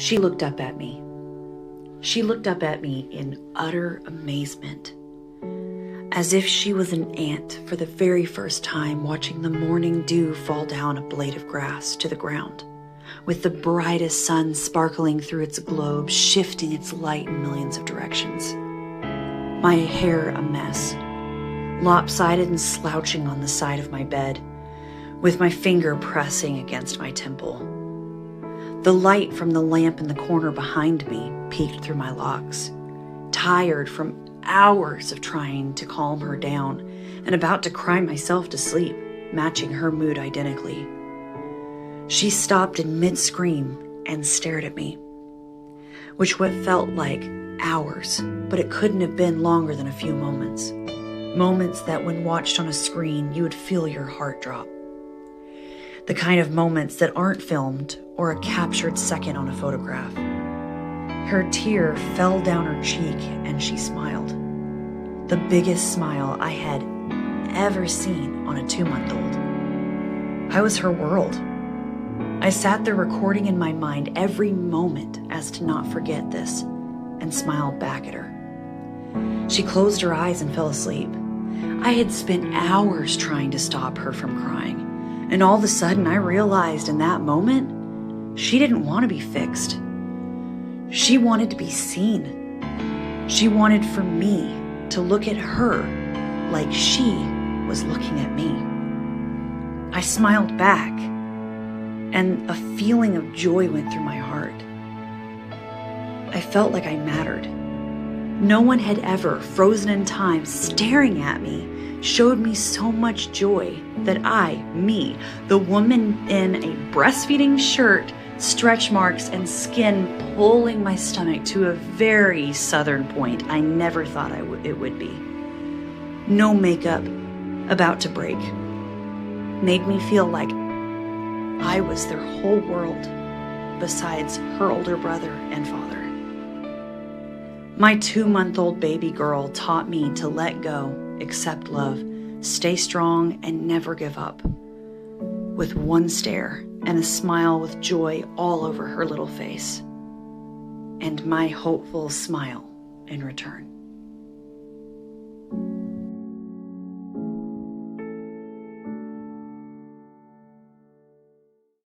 She looked up at me. She looked up at me in utter amazement, as if she was an ant for the very first time watching the morning dew fall down a blade of grass to the ground, with the brightest sun sparkling through its globe, shifting its light in millions of directions. My hair a mess, lopsided and slouching on the side of my bed, with my finger pressing against my temple. The light from the lamp in the corner behind me peeked through my locks, tired from hours of trying to calm her down and about to cry myself to sleep, matching her mood identically. She stopped in mid-scream and stared at me, which what felt like hours, but it couldn't have been longer than a few moments. Moments that when watched on a screen, you would feel your heart drop. The kind of moments that aren't filmed or a captured second on a photograph. Her tear fell down her cheek and she smiled. The biggest smile I had ever seen on a 2-month-old. I was her world. I sat there recording in my mind every moment as to not forget this and smiled back at her. She closed her eyes and fell asleep. I had spent hours trying to stop her from crying. And all of a sudden, I realized in that moment, she didn't want to be fixed. She wanted to be seen. She wanted for me to look at her like she was looking at me. I smiled back, and a feeling of joy went through my heart. I felt like I mattered. No one had ever, frozen in time, staring at me, showed me so much joy that me, the woman in a breastfeeding shirt, stretch marks, and skin pulling my stomach to a very southern point I never thought it would be. No makeup, about to break, made me feel like I was their whole world, besides her older brother and father. My 2-month-old baby girl taught me to let go, accept love, stay strong, and never give up. With one stare and a smile with joy all over her little face. And my hopeful smile in return.